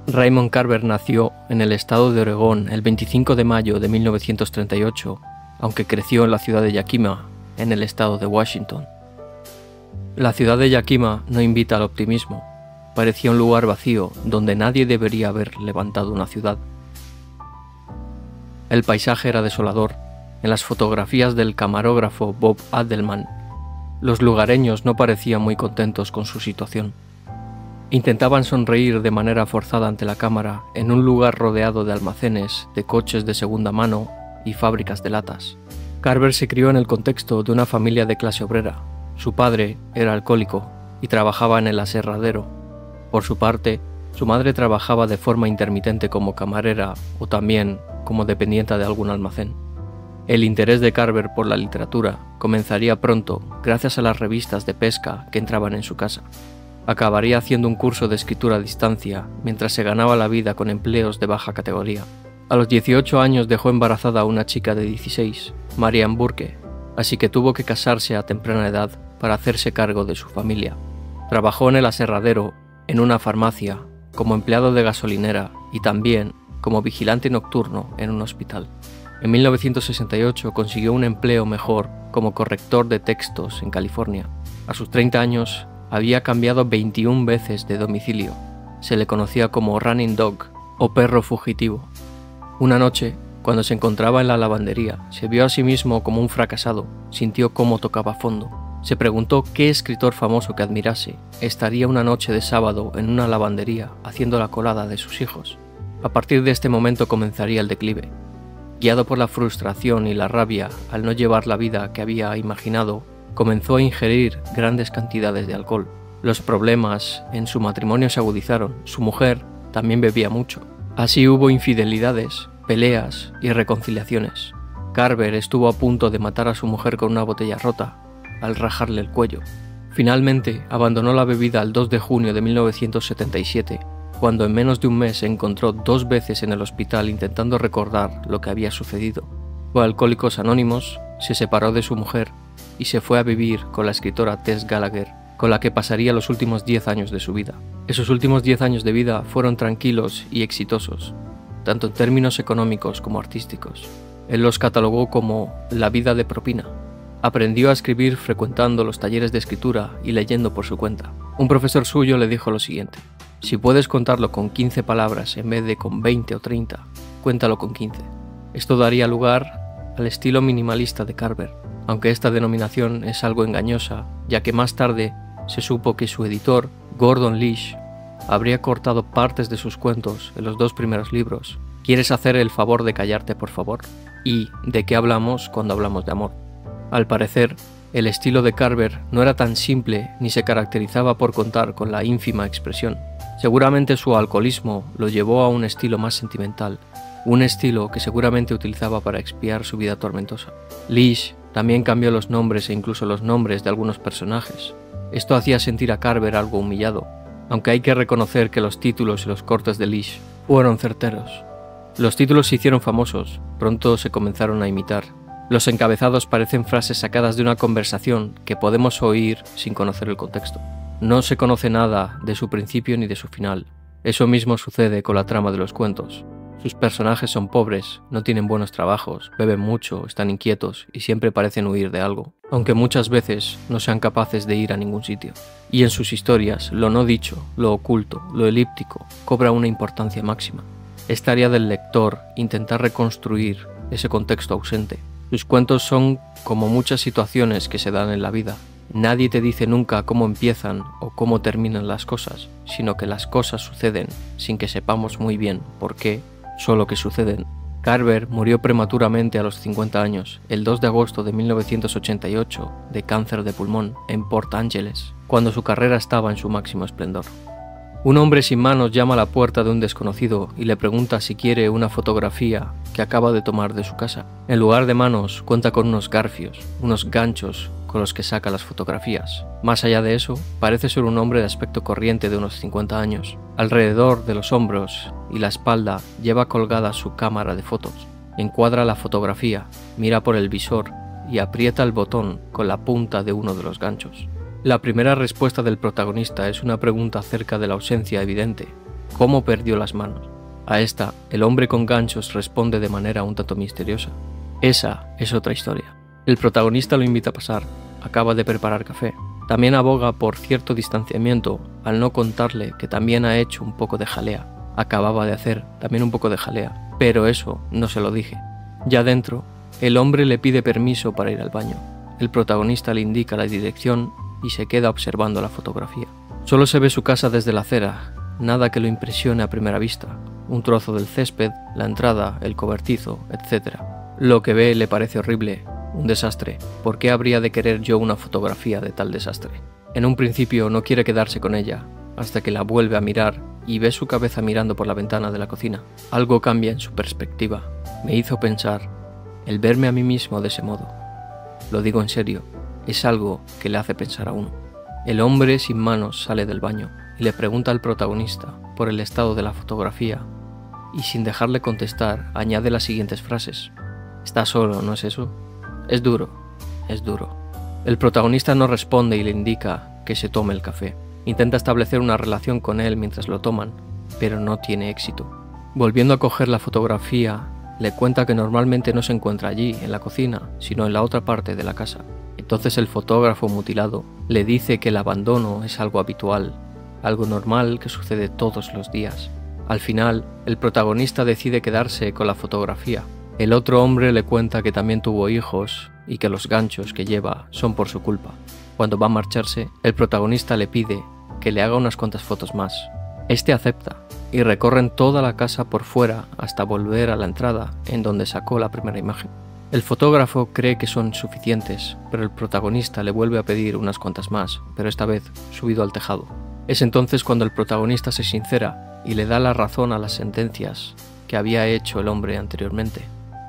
Raymond Carver nació en el estado de Oregón el 25 de mayo de 1938, aunque creció en la ciudad de Yakima, en el estado de Washington. La ciudad de Yakima no invita al optimismo. Parecía un lugar vacío donde nadie debería haber levantado una ciudad. El paisaje era desolador. En las fotografías del camarógrafo Bob Adelman, los lugareños no parecían muy contentos con su situación. Intentaban sonreír de manera forzada ante la cámara en un lugar rodeado de almacenes, de coches de segunda mano y fábricas de latas. Carver se crió en el contexto de una familia de clase obrera. Su padre era alcohólico y trabajaba en el aserradero. Por su parte, su madre trabajaba de forma intermitente como camarera o también como dependiente de algún almacén. El interés de Carver por la literatura comenzaría pronto gracias a las revistas de pesca que entraban en su casa. Acabaría haciendo un curso de escritura a distancia mientras se ganaba la vida con empleos de baja categoría. A los 18 años dejó embarazada a una chica de 16, Marianne Burke, así que tuvo que casarse a temprana edad para hacerse cargo de su familia. Trabajó en el aserradero, en una farmacia, como empleado de gasolinera y también como vigilante nocturno en un hospital. En 1968 consiguió un empleo mejor como corrector de textos en California. A sus 30 años había cambiado 21 veces de domicilio. Se le conocía como Running Dog o perro fugitivo. Una noche, cuando se encontraba en la lavandería, se vio a sí mismo como un fracasado, sintió cómo tocaba fondo. Se preguntó qué escritor famoso que admirase estaría una noche de sábado en una lavandería haciendo la colada de sus hijos. A partir de este momento comenzaría el declive. Guiado por la frustración y la rabia al no llevar la vida que había imaginado, comenzó a ingerir grandes cantidades de alcohol. Los problemas en su matrimonio se agudizaron. Su mujer también bebía mucho. Así hubo infidelidades, peleas y reconciliaciones. Carver estuvo a punto de matar a su mujer con una botella rota, al rajarle el cuello. Finalmente abandonó la bebida el 2 de junio de 1977, cuando en menos de un mes se encontró 2 veces en el hospital intentando recordar lo que había sucedido. Fue a Alcohólicos Anónimos, se separó de su mujer y se fue a vivir con la escritora Tess Gallagher, con la que pasaría los últimos 10 años de su vida. Esos últimos 10 años de vida fueron tranquilos y exitosos, tanto en términos económicos como artísticos. Él los catalogó como la vida de propina. Aprendió a escribir frecuentando los talleres de escritura y leyendo por su cuenta. Un profesor suyo le dijo lo siguiente: si puedes contarlo con 15 palabras en vez de con 20 o 30, cuéntalo con 15. Esto daría lugar al estilo minimalista de Carver, aunque esta denominación es algo engañosa, ya que más tarde se supo que su editor, Gordon Lish, habría cortado partes de sus cuentos en los 2 primeros libros, ¿Quieres hacer el favor de callarte, por favor? Y ¿de qué hablamos cuando hablamos de amor? Al parecer, el estilo de Carver no era tan simple ni se caracterizaba por contar con la ínfima expresión. Seguramente su alcoholismo lo llevó a un estilo más sentimental, un estilo que seguramente utilizaba para expiar su vida tormentosa. Lish también cambió los nombres e incluso los nombres de algunos personajes. Esto hacía sentir a Carver algo humillado, aunque hay que reconocer que los títulos y los cortes de Lish fueron certeros. Los títulos se hicieron famosos, pronto se comenzaron a imitar. Los encabezados parecen frases sacadas de una conversación que podemos oír sin conocer el contexto. No se conoce nada de su principio ni de su final. Eso mismo sucede con la trama de los cuentos. Sus personajes son pobres, no tienen buenos trabajos, beben mucho, están inquietos y siempre parecen huir de algo, aunque muchas veces no sean capaces de ir a ningún sitio. Y en sus historias, lo no dicho, lo oculto, lo elíptico, cobra una importancia máxima. Es tarea del lector intentar reconstruir ese contexto ausente. Sus cuentos son como muchas situaciones que se dan en la vida. Nadie te dice nunca cómo empiezan o cómo terminan las cosas, sino que las cosas suceden sin que sepamos muy bien por qué, solo que suceden. Carver murió prematuramente a los 50 años, el 2 de agosto de 1988, de cáncer de pulmón, en Port Angeles, cuando su carrera estaba en su máximo esplendor. Un hombre sin manos llama a la puerta de un desconocido y le pregunta si quiere una fotografía que acaba de tomar de su casa. En lugar de manos, cuenta con unos garfios, unos ganchos con los que saca las fotografías. Más allá de eso, parece ser un hombre de aspecto corriente de unos 50 años. Alrededor de los hombros y la espalda lleva colgada su cámara de fotos. Encuadra la fotografía, mira por el visor y aprieta el botón con la punta de uno de los ganchos. La primera respuesta del protagonista es una pregunta acerca de la ausencia evidente. ¿Cómo perdió las manos? A esta, el hombre con ganchos responde de manera un tanto misteriosa. Esa es otra historia. El protagonista lo invita a pasar. Acaba de preparar café. También aboga por cierto distanciamiento al no contarle que también ha hecho un poco de jalea. Acababa de hacer también un poco de jalea, pero eso no se lo dije. Ya dentro, el hombre le pide permiso para ir al baño. El protagonista le indica la dirección y se queda observando la fotografía. Solo se ve su casa desde la acera, nada que lo impresione a primera vista. Un trozo del césped, la entrada, el cobertizo, etc. Lo que ve le parece horrible, un desastre. ¿Por qué habría de querer yo una fotografía de tal desastre? En un principio no quiere quedarse con ella, hasta que la vuelve a mirar y ve su cabeza mirando por la ventana de la cocina. Algo cambia en su perspectiva. Me hizo pensar, el verme a mí mismo de ese modo. Lo digo en serio, es algo que le hace pensar a uno. El hombre sin manos sale del baño y le pregunta al protagonista por el estado de la fotografía y sin dejarle contestar añade las siguientes frases. Está solo, ¿no es eso? Es duro, es duro. El protagonista no responde y le indica que se tome el café. Intenta establecer una relación con él mientras lo toman, pero no tiene éxito. Volviendo a coger la fotografía, le cuenta que normalmente no se encuentra allí, en la cocina, sino en la otra parte de la casa. Entonces el fotógrafo mutilado le dice que el abandono es algo habitual, algo normal que sucede todos los días. Al final, el protagonista decide quedarse con la fotografía. El otro hombre le cuenta que también tuvo hijos y que los ganchos que lleva son por su culpa. Cuando va a marcharse, el protagonista le pide que le haga unas cuantas fotos más. Este acepta y recorren toda la casa por fuera hasta volver a la entrada en donde sacó la primera imagen. El fotógrafo cree que son suficientes, pero el protagonista le vuelve a pedir unas cuantas más, pero esta vez subido al tejado. Es entonces cuando el protagonista se sincera y le da la razón a las sentencias que había hecho el hombre anteriormente.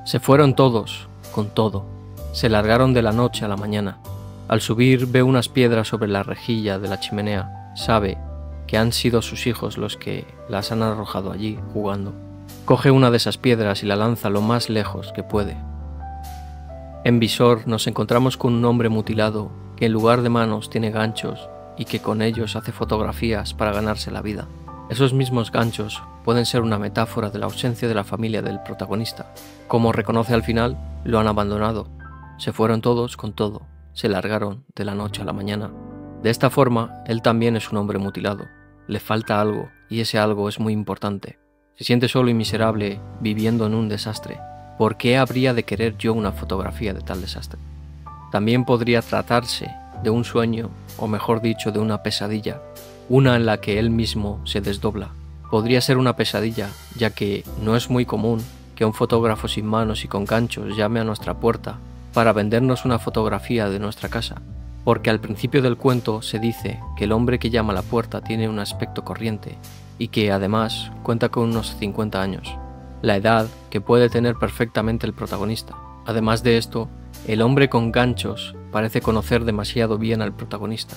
Se fueron todos, con todo. Se largaron de la noche a la mañana. Al subir ve unas piedras sobre la rejilla de la chimenea. Sabe que han sido sus hijos los que las han arrojado allí jugando. Coge una de esas piedras y la lanza lo más lejos que puede. En visor nos encontramos con un hombre mutilado que en lugar de manos tiene ganchos y que con ellos hace fotografías para ganarse la vida. Esos mismos ganchos pueden ser una metáfora de la ausencia de la familia del protagonista. Como reconoce al final, lo han abandonado. Se fueron todos con todo. Se largaron de la noche a la mañana. De esta forma, él también es un hombre mutilado. Le falta algo, y ese algo es muy importante. Se siente solo y miserable, viviendo en un desastre. ¿Por qué habría de querer yo una fotografía de tal desastre? También podría tratarse de un sueño, o mejor dicho, de una pesadilla, una en la que él mismo se desdobla. Podría ser una pesadilla, ya que no es muy común que un fotógrafo sin manos y con ganchos llame a nuestra puerta para vendernos una fotografía de nuestra casa, porque al principio del cuento se dice que el hombre que llama a la puerta tiene un aspecto corriente y que además cuenta con unos 50 años, la edad que puede tener perfectamente el protagonista. Además de esto, el hombre con ganchos parece conocer demasiado bien al protagonista.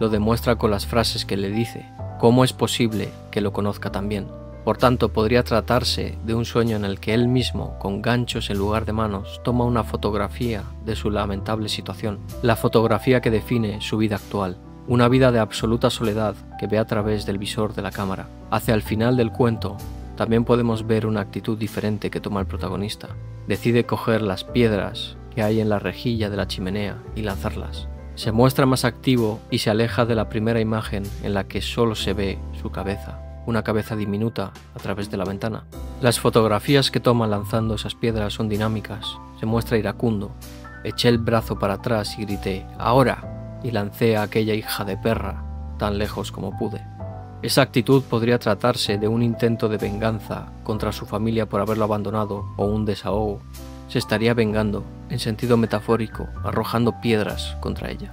Lo demuestra con las frases que le dice. ¿Cómo es posible que lo conozca tan bien? Por tanto, podría tratarse de un sueño en el que él mismo, con ganchos en lugar de manos, toma una fotografía de su lamentable situación, la fotografía que define su vida actual, una vida de absoluta soledad que ve a través del visor de la cámara. Hacia el final del cuento, también podemos ver una actitud diferente que toma el protagonista. Decide coger las piedras que hay en la rejilla de la chimenea y lanzarlas. Se muestra más activo y se aleja de la primera imagen en la que solo se ve su cabeza, una cabeza diminuta a través de la ventana. Las fotografías que toma lanzando esas piedras son dinámicas, se muestra iracundo. Eché el brazo para atrás y grité ¡ahora! Y lancé a aquella hija de perra tan lejos como pude. Esa actitud podría tratarse de un intento de venganza contra su familia por haberlo abandonado o un desahogo. Se estaría vengando, en sentido metafórico, arrojando piedras contra ella.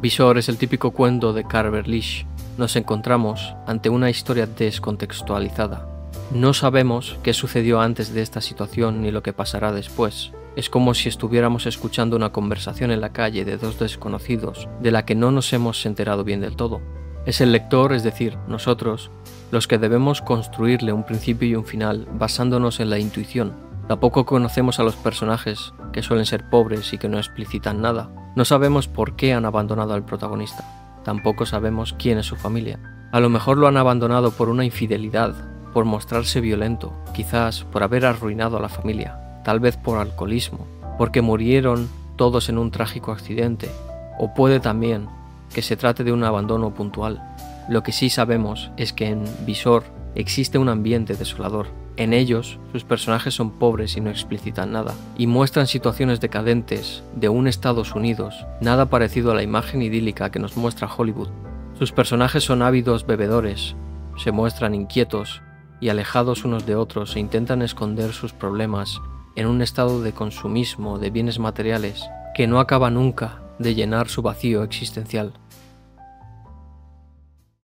Visor es el típico cuento de Carver Leach. Nos encontramos ante una historia descontextualizada. No sabemos qué sucedió antes de esta situación ni lo que pasará después. Es como si estuviéramos escuchando una conversación en la calle de dos desconocidos de la que no nos hemos enterado bien del todo. Es el lector, es decir, nosotros, los que debemos construirle un principio y un final basándonos en la intuición. Tampoco conocemos a los personajes, que suelen ser pobres y que no explicitan nada. No sabemos por qué han abandonado al protagonista. Tampoco sabemos quién es su familia. A lo mejor lo han abandonado por una infidelidad, por mostrarse violento, quizás por haber arruinado a la familia, tal vez por alcoholismo, porque murieron todos en un trágico accidente, o puede también que se trate de un abandono puntual. Lo que sí sabemos es que en Visor existe un ambiente desolador. En ellos, sus personajes son pobres y no explicitan nada, y muestran situaciones decadentes de un Estados Unidos, nada parecido a la imagen idílica que nos muestra Hollywood. Sus personajes son ávidos bebedores, se muestran inquietos y alejados unos de otros e intentan esconder sus problemas en un estado de consumismo de bienes materiales que no acaba nunca de llenar su vacío existencial.